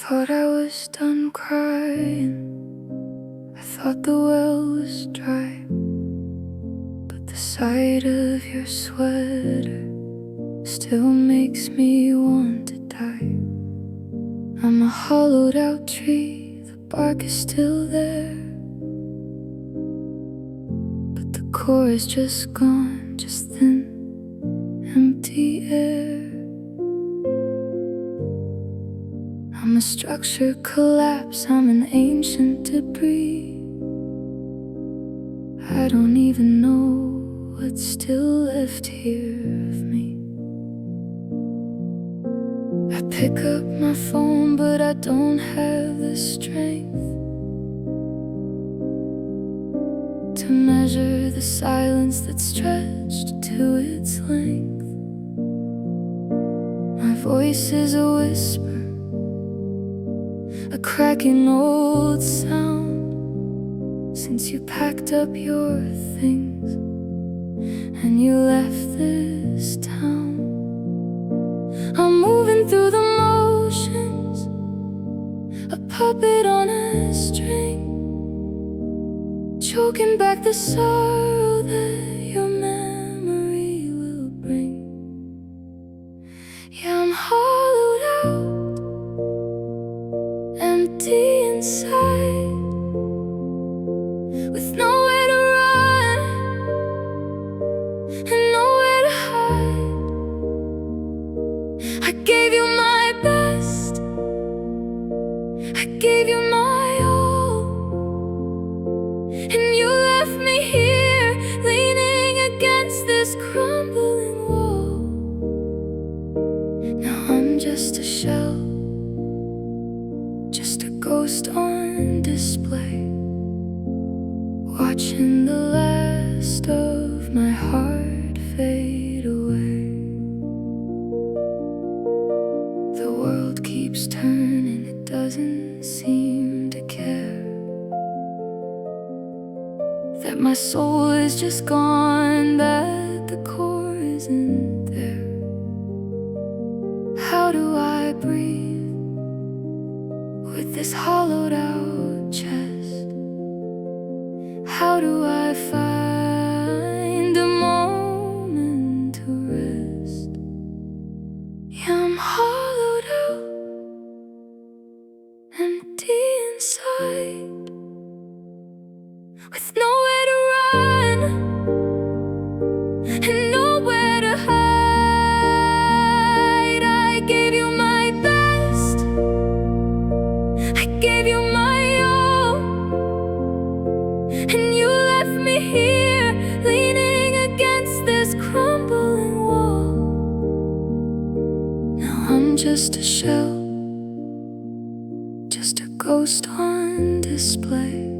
thought I was done crying. I thought the well was dry, but the sight of your sweater still makes me want to die. I'm a hollowed out tree, the bark is still there, but the core is just gone, just thin, empty air. I'm a structure collapse, I'm an ancient debris. I don't even know what's still left here of me. I pick up my phone, but I don't have the strength to measure the silence that's stretched to its length. My voice is a whisper, a cracking old sound. Since you packed up your things and you left this town, I'm moving through the motions, a puppet on a string, choking back the sorrow that your memory will bring. Yeah, I'm hollowed out, empty inside, with nowhere to run and nowhere to hide. I gave you my best, I gave you my all, and you left me here, leaning against this crumbling wall. Now I'm just a shell, just a ghost on display, watching the last of my heart fade away. The world keeps turning, it doesn't seem to care that my soul is just gone, that the core isn't there. How do I breathe with this hollowed out chest? How do I find a moment to rest? Yeah, I'm hollowed out, empty inside, with nowhere to run and nowhere to hide. I gave you my best, I gave you my all, and you left me here, leaning against this crumbling wall. Now I'm just a shell, just a ghost on display,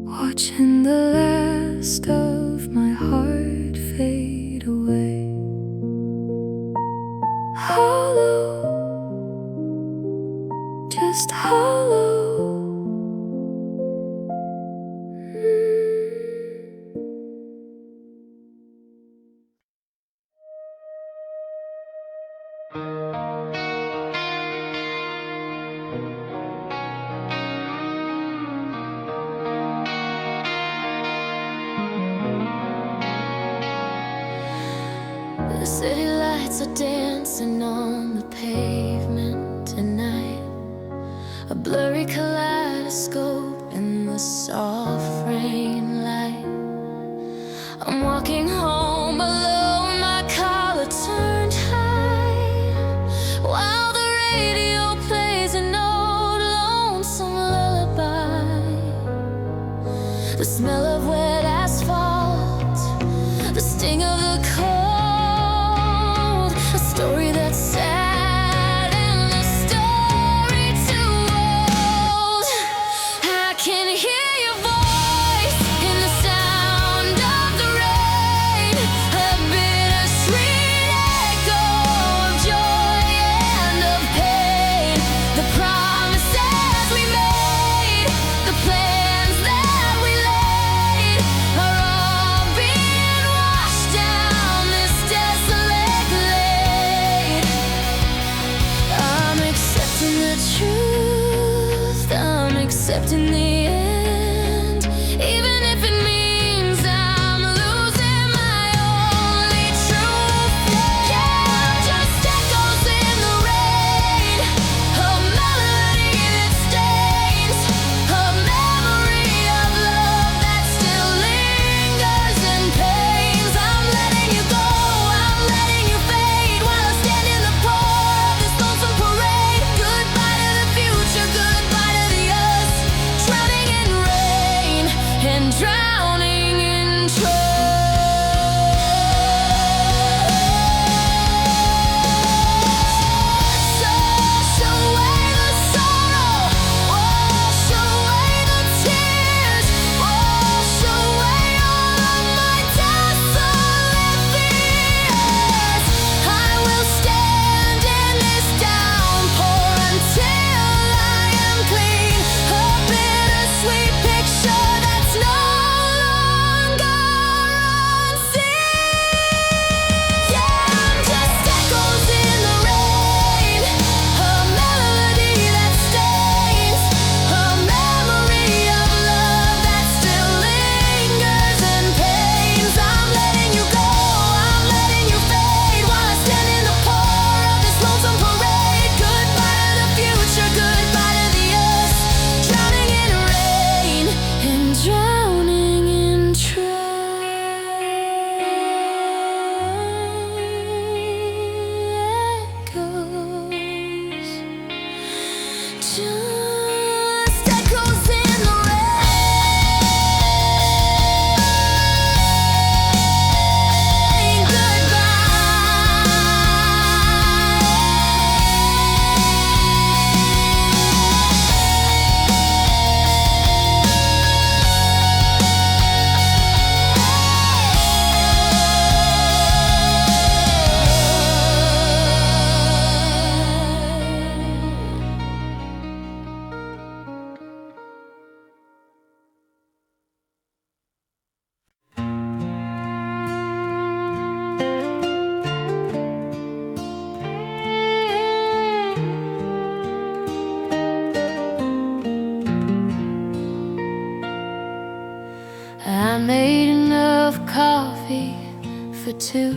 watching the last of my heart fade away. Hollow, just hollow. The city lights are dancing on the pavement tonight, a blurry kaleidoscope in the soft rain light. I'm walking home alone, my collar turned high, while the radio plays an old lonesome lullaby. The smell of wet asphalt, the sting of the cold, a story that's sad and a story too old. I can hear your voice in the sound of the rain, a bittersweet echo of joy and of pain. The promises we made, the plans that we laid, accepting the end, even if it means I'm losing my only true friend. Yeah, I'm just echoes in the rain, a melody that stays, a memory of love that still lingers and pains. I'm letting you go, I'm letting you fade, while I stand in the pour of this lonesome parade. Goodbye to the future, goodbye to the us, drowning in rain and drowning in trust. Wash away the sorrow, wash away the tears, wash away all of my desolate fears. I will stand in this downpour until I am clean, a bittersweet picture that's no longer unseen. Yeah, I'm just echoes in the rain, a melody that stays, a memory of love that still lingers and pains. I'm letting you go, I'm letting you fade, while I stand in the pour of this lonesome parade. Goodbye to the future, goodbye to the us, drowning in rain and drowning in echoes. Just echoes in the rain. I made enough coffee for two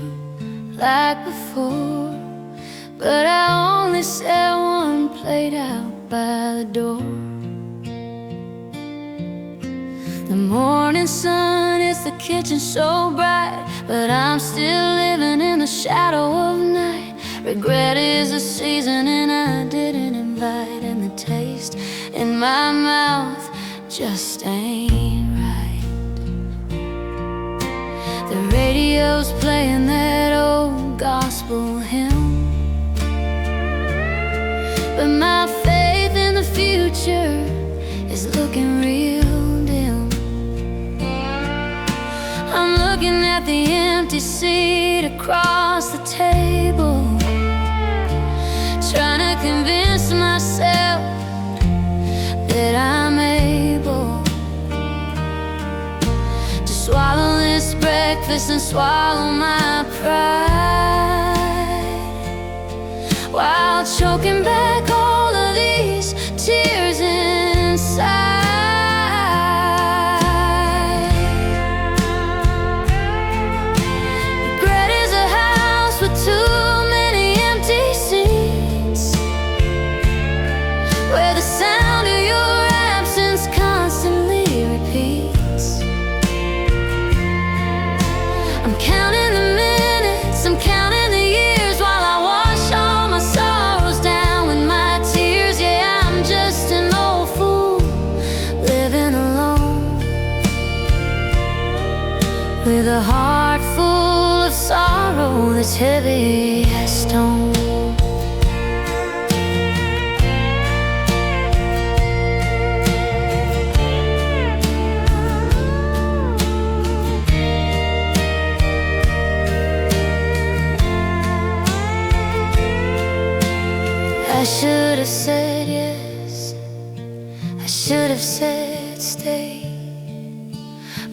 like before, but I only set one plate out by the door. The morning sun is the kitchen so bright, but I'm still living in the shadow of night. Regret is a seasoning I didn't invite, and the taste in my mouth just ain't right. The radio's playing that old gospel hymn, but my faith in the future is looking real dim. I'm looking at the empty seat across the table, trying to convince myself that I'm able to swallow this breakfast and swallow my pride, while choking back all of these tears inside. Regret is a house with too many empty seats, where the sound of your absence constantly repeats. I'm counting the minutes, I'm counting the years, while I wash all my sorrows down with my tears. Yeah, I'm just an old fool living alone, with a heart full of sorrow that's heavy as stone. I should have said yes, I should have said stay,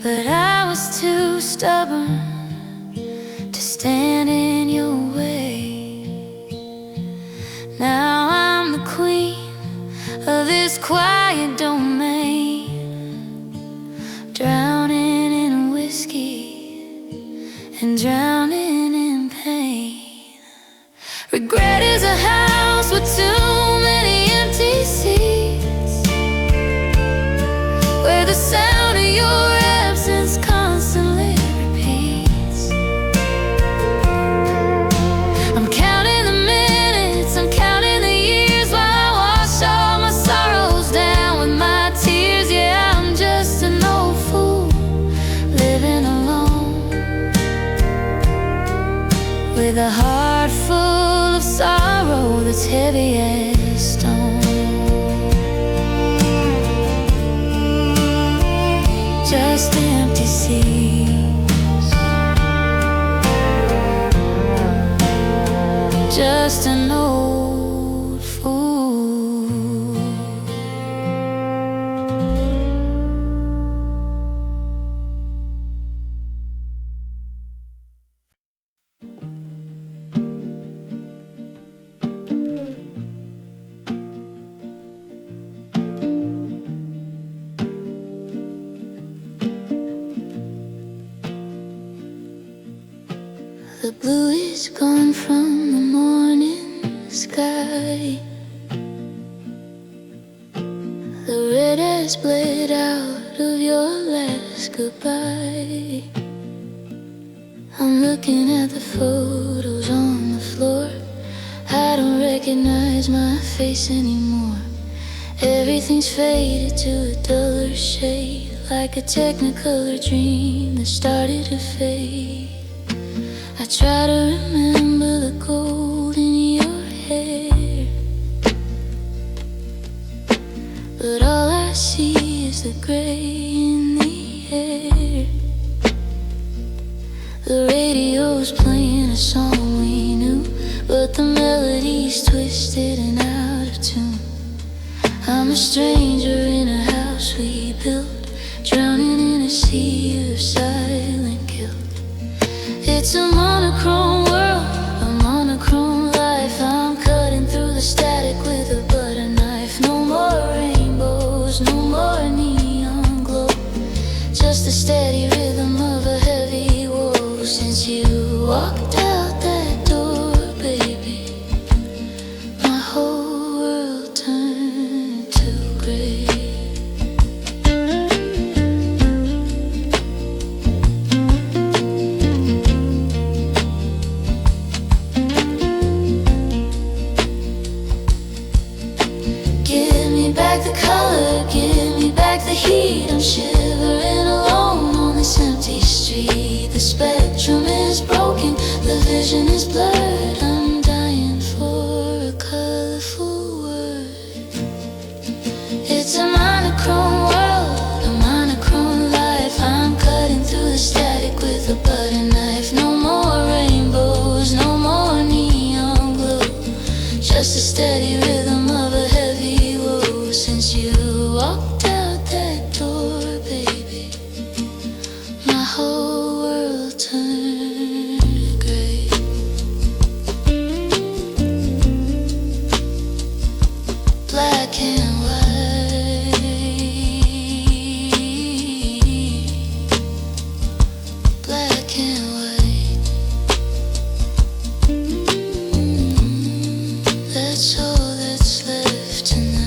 but I was too stubborn to stand in your way. Now I'm the queen of this quiet domain. rest on. Just empty seas, just an old fool. The blue is gone from the morning sky. The red has bled out of your last goodbye. I'm looking at the photos on the floor. I don't recognize my face anymore. Everything's faded to a duller shade, like a technicolor dream that started to fade. I try to remember the gold in your hair, but all I see is the gray in the air. The radio's playing a song we knew, but the melody's twisted and out of tune. I'm a stranger in a house we built, drowning in a sea of silent guilt. It's a monochrome world, a monochrome life. I'm cutting through the static with a butter knife. No more rainbows, no more neon glow, just a steady rhythm of a heavy woe. Since you walked out that door, baby, my whole world turned to gray. The color, give me back the heat. I'm shivering alone on this empty street. The spectrum is broken, the vision is blurred. I'm dying for a colorful word. It's a monochrome world, a monochrome life. I'm cutting through the static with a butter knife. No more rainbows, no more neon glow, just a steady rhythm of a heavy woe. Since you walked out that door, baby, my whole world turned gray. Black and white, black and white. That's all that's left tonight.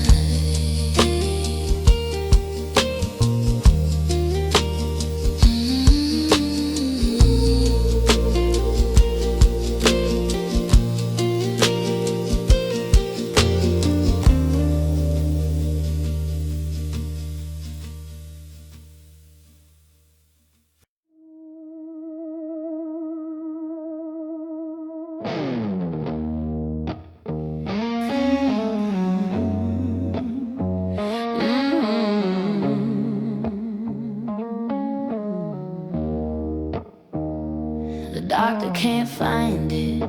The doctor can't find it,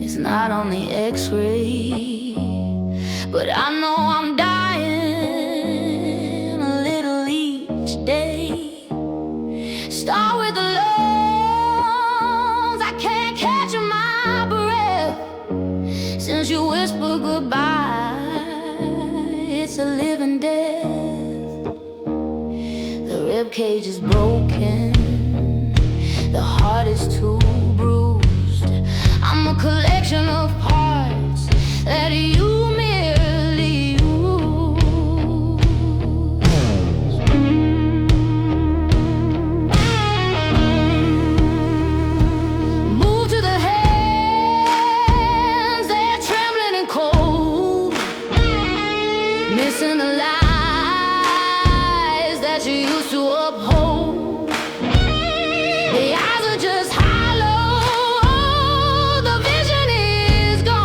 it's not on the x-ray, but I know I'm dying a little each day. Start with the lungs, I can't catch my breath. Since you whisper goodbye, it's a living death. The rib cage is broken, the heart is too bruised. I'm a collection of parts that you merely use. Move to the hands, they're trembling and cold, missing the lies that you used to uphold. The eyes are just hollow, the vision is gone.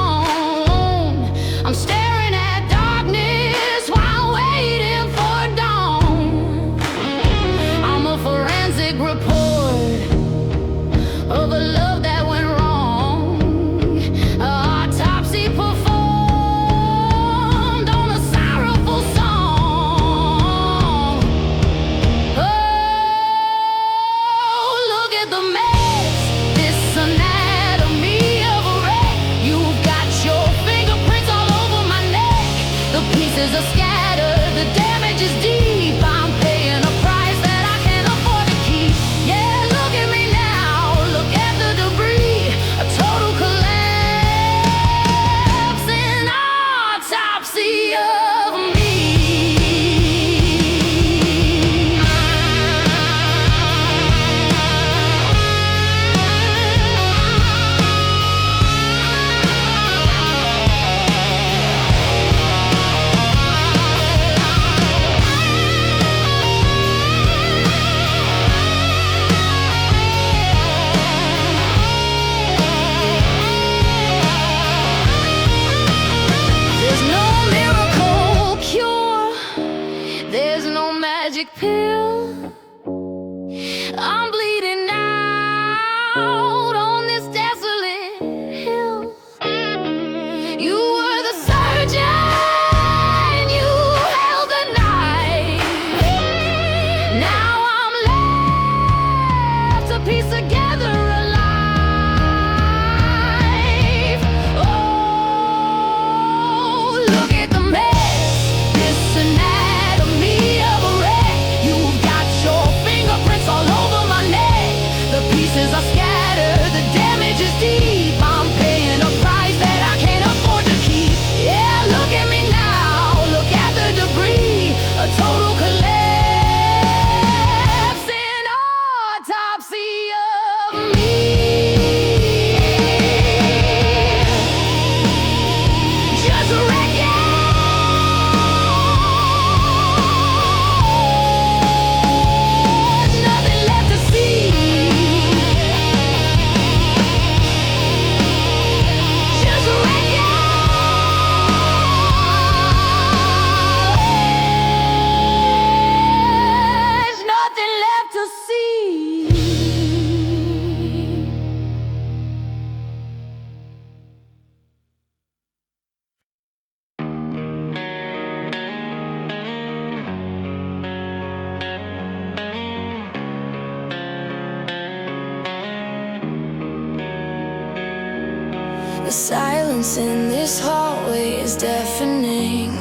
The pieces are scattered, the damage is deep. I'm paying a price that I can't afford to keep. Yeah, look at me now, look at the debris. A total collapse, an autopsy of me. There's no miracle cure, there's no magic pill. I'm bleeding out on this desolate hill. You were the surgeon, you held the knife. Now I'm left to piece together alive. Oh, look at the mess, this anatomy of a wreck. You've got your fingerprints all over my neck. The pieces are scattered, the damage is deep. I'm paying a price that I can't afford to keep. Yeah, look at me now, look at the debris. A total collapse, an autopsy of me. Just wreckage, nothing left to see. Just wreckage, nothing left to see. The silence in this hallway is deafening.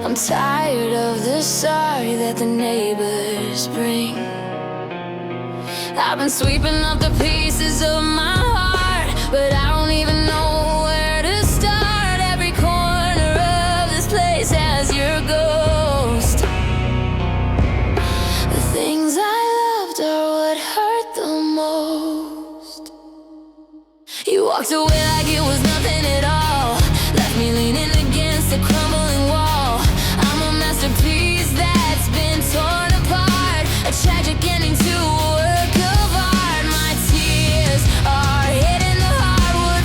I'm tired of the sorry that the neighbors bring. I've been sweeping up the pieces of my heart, but I don't even know where to start. Every corner of this place has your ghost. The things I loved are what hurt the most. You walked away like it was nothing at all, left me leaning against a crumbling wall. I'm a masterpiece that's been torn apart, a tragic ending to a work of art. My tears are hitting the hardwood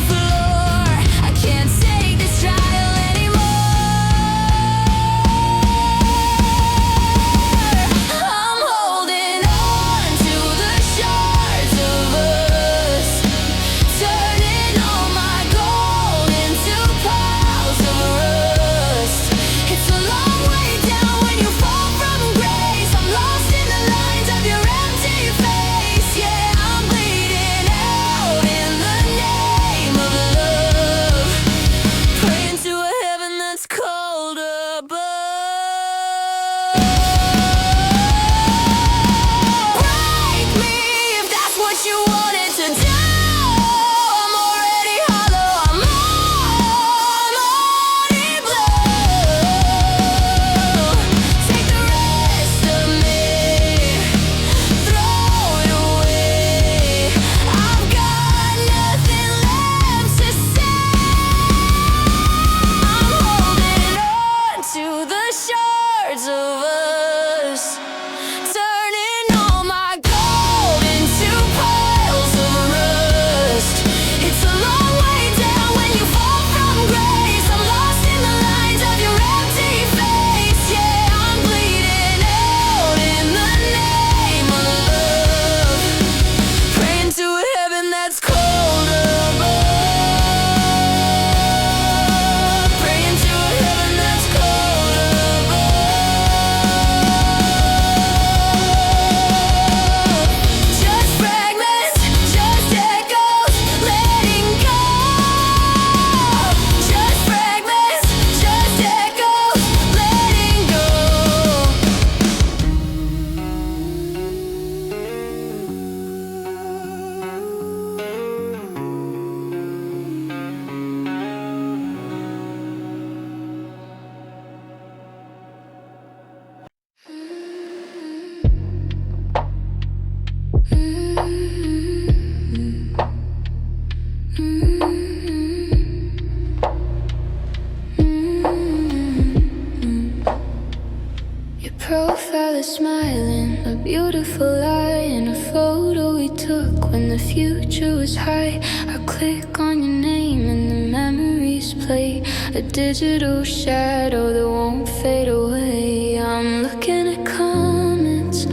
beautiful lie in a photo we took when the future was high. I click on your name and the memories play, a digital shadow that won't fade away. I'm looking at comments,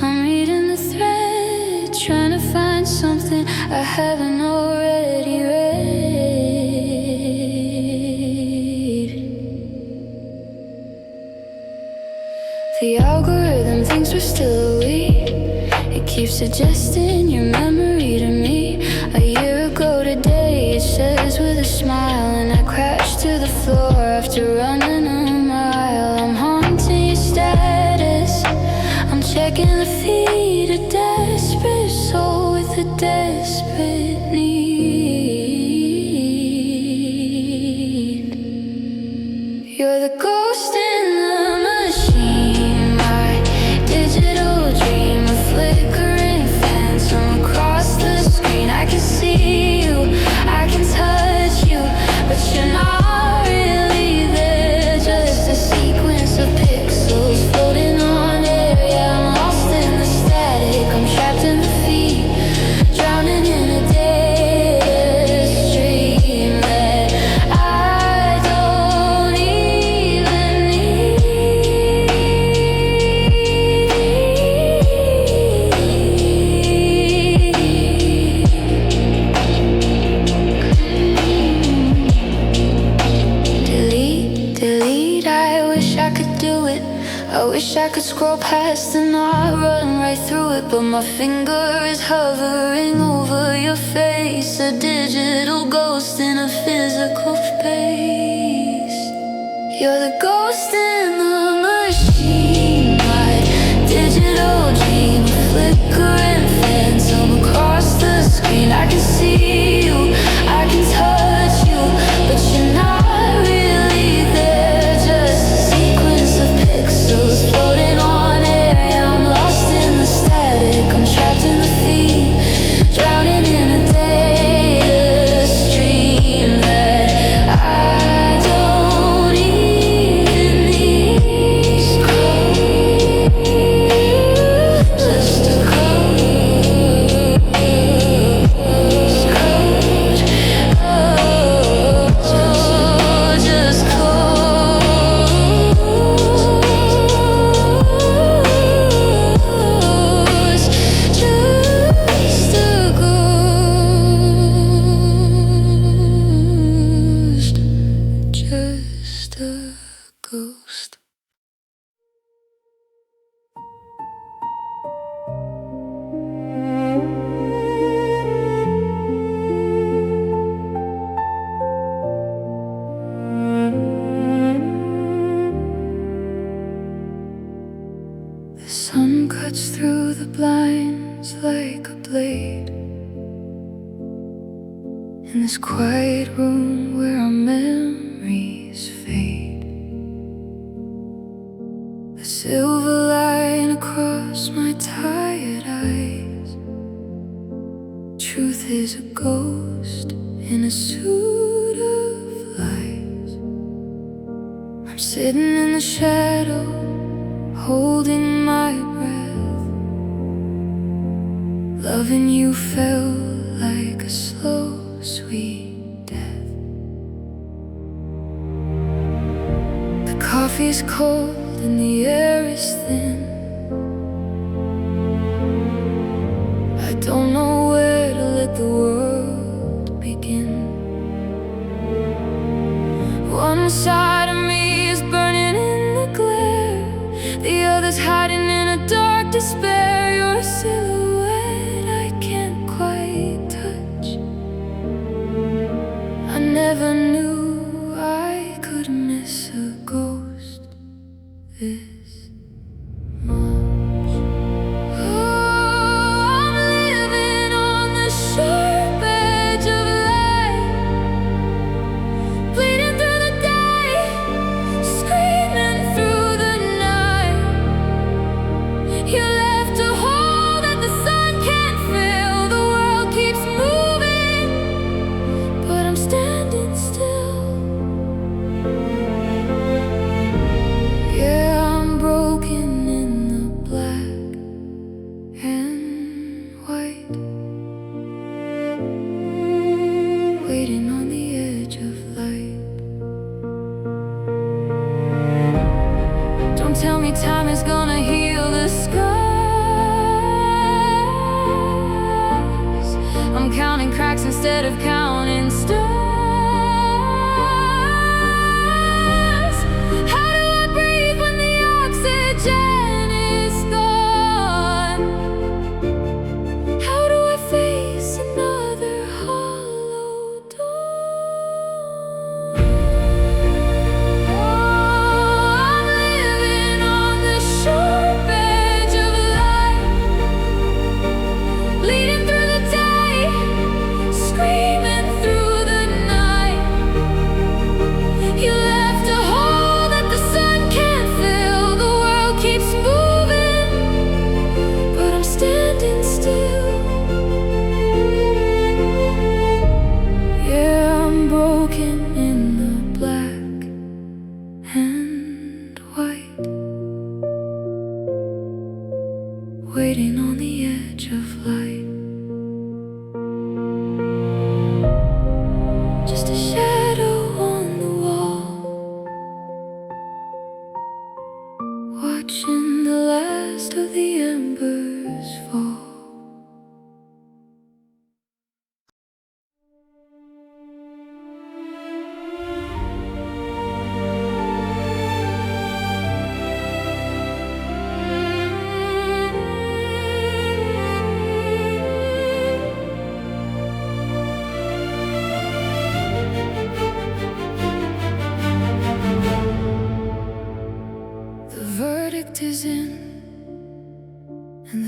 I'm reading the thread, trying to find something I haven't already read. The algorithm thinks we're still a we. It keeps suggesting your memory to me. A year ago today, it says with a smile, and I crashed to the floor after running a mile. I'm haunting your status, I'm checking the feed. A desperate soul with a desperate need. You're the ghost in the machine, my digital dream, a flickering phantom across the screen. I can see you, I can touch you, but you're not really there. Just a sequence of pixels floating on air. Yeah, I'm lost in the static, I'm trapped in the feed, drowning in a dead stream that I don't even need. Delete, delete, I wish I could do it. I wish I could scroll past and not run right through it, but my finger is hovering over your face, a digital ghost in a physical space. You're the ghost in the machine, my digital dream, a flickering phantom across the screen. I can see you, I can touch you, but you're not really there. Just a sequence of pixels floating on air. Yeah, I'm lost in the static, I'm trapped in the feed, drowning in a data stream that I don't even need. Just a cold, just a ghost. The sun cuts through the blinds like a blade in this quiet room where our memories fade. A silver line across my tired eyes. Truth is a ghost in a suit of lies. I'm sitting in the shadow, holding my breath. Loving you felt like a slow, sweet death. The coffee's cold and the air is thin. I don't know where to let the world begin. One side of me is burning in the glare, the other's hiding in a dark despair. You're a silhouette I can't quite touch. I never knew I could miss a ghost this much. Oh, I'm living on the sharp edge of life, bleeding through the day, screaming through the night. You left a hole that the sun can't fill. The world keeps moving, but I'm standing still.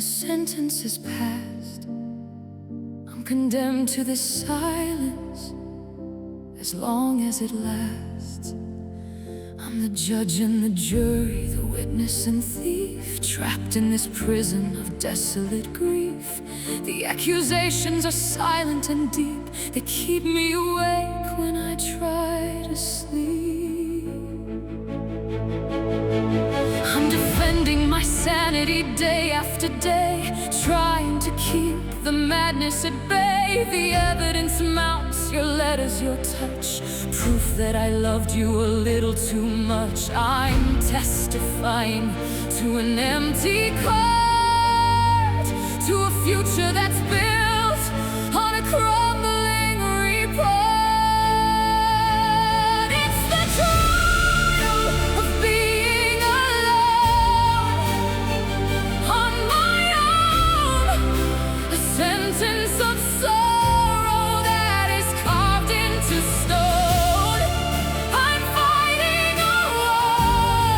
sentence is passed, I'm condemned to this silence as long as it lasts. I'm the judge and the jury, the witness and thief, trapped in this prison of desolate grief. The accusations are silent and deep, they keep me awake when I try to sleep. I'm defending my sanity day after day, trying to keep the madness at bay. The evidence mounts, your letters, your touch, proof that I loved you a little too much. I'm testifying to an empty court, to a future that's built on a crumbling report. It's the trial of being alone on my own, a sentence of sorrow that is carved into stone. I'm fighting a war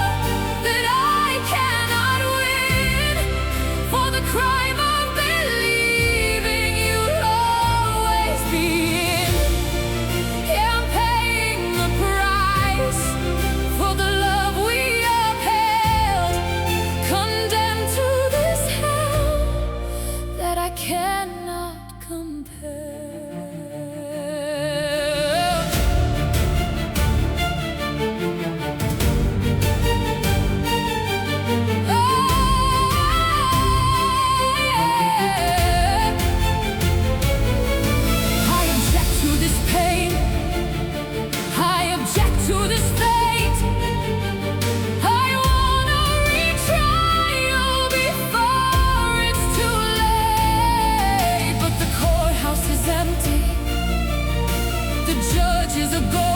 that I cannot win, for the crime of believing you'd always be in. Yeah, I'm paying the price for the love we upheld, condemned to this hell that I cannot compare. Oh, yeah. I object to this pain, I object to this fate. I wanna retrial before it's too late. But the courthouse is empty, the judge is a ghost.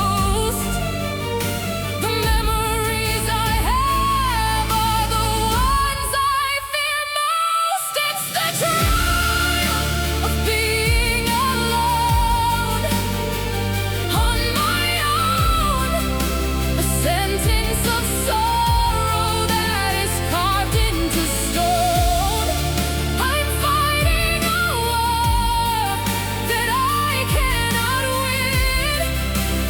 The memories I have are the ones I fear most. It's the trial of being alone on my own, a sentence of sorrow that is carved into stone. I'm fighting a war that I cannot win,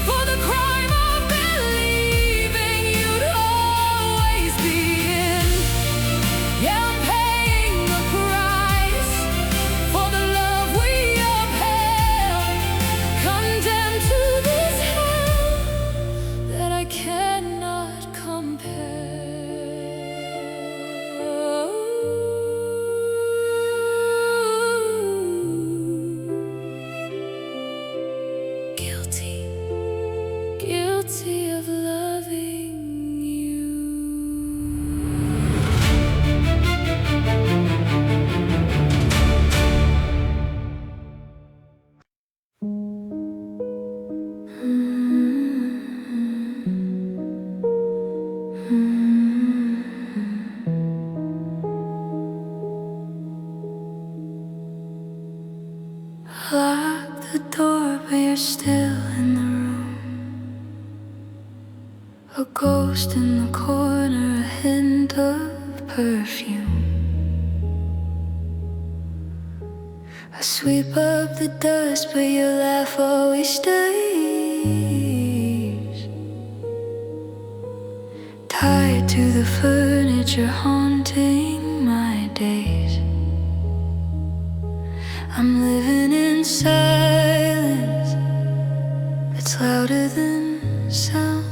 for the crime of believing you'd always be in. Yeah, I'm paying the price for the love we upheld, condemned to this hell that I cannot compare. Guilty, guilty of loving you. Lock the door, but you're still in the room. A ghost in the corner, a hint of perfume. I sweep up the dust, but your laugh always stays. Tied to the furniture, haunting my days. I'm living in silence that's louder than sound,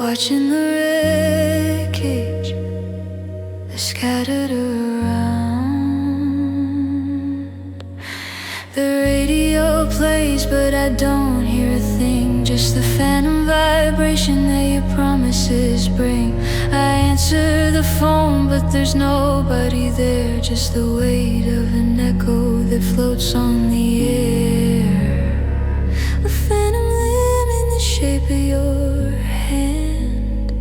watching the wreckage that's scattered around. The radio plays, but I don't hear a thing, just the phantom vibration that your promises bring. I answer the phone, but there's nobody there, just the weight of an echo that floats on the air. A phantom limb in the shape of your hand.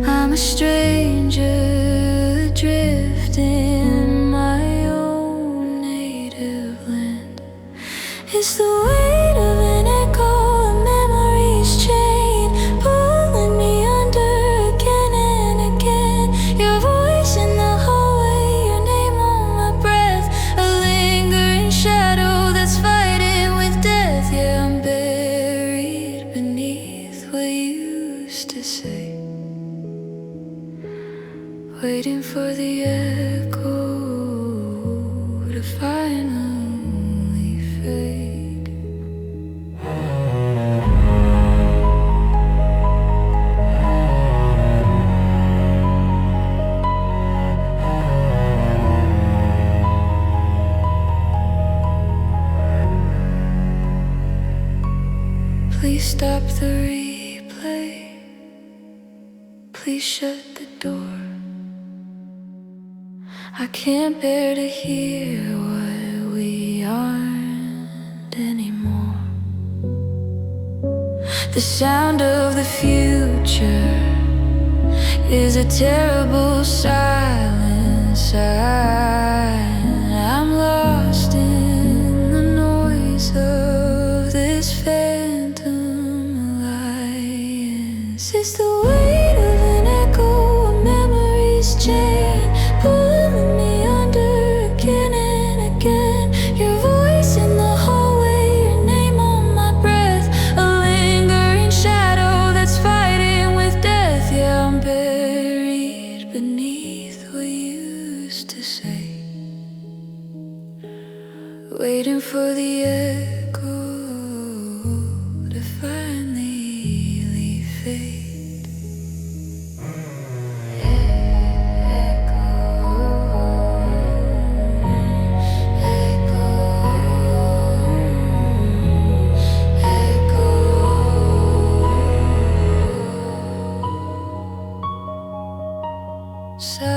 I'm a stranger adrift in my own native land. It's the weight of an echo, a memory's chain, pulling me under again and again. Your voice waiting for the echo to finally fade. Please stop the replay. Please shut the door. I can't bear to hear what we aren't anymore. The sound of the future is a terrible silence. I'm lost in the noise of this phantom alliance. It's the weight of an echo, a memory's chain, pulling me under again and again. Your voice in the hallway, your name on my breath, a lingering shadow that's fighting with death. Yeah, I'm buried beneath what you used to say, waiting for the echo to finally fade. So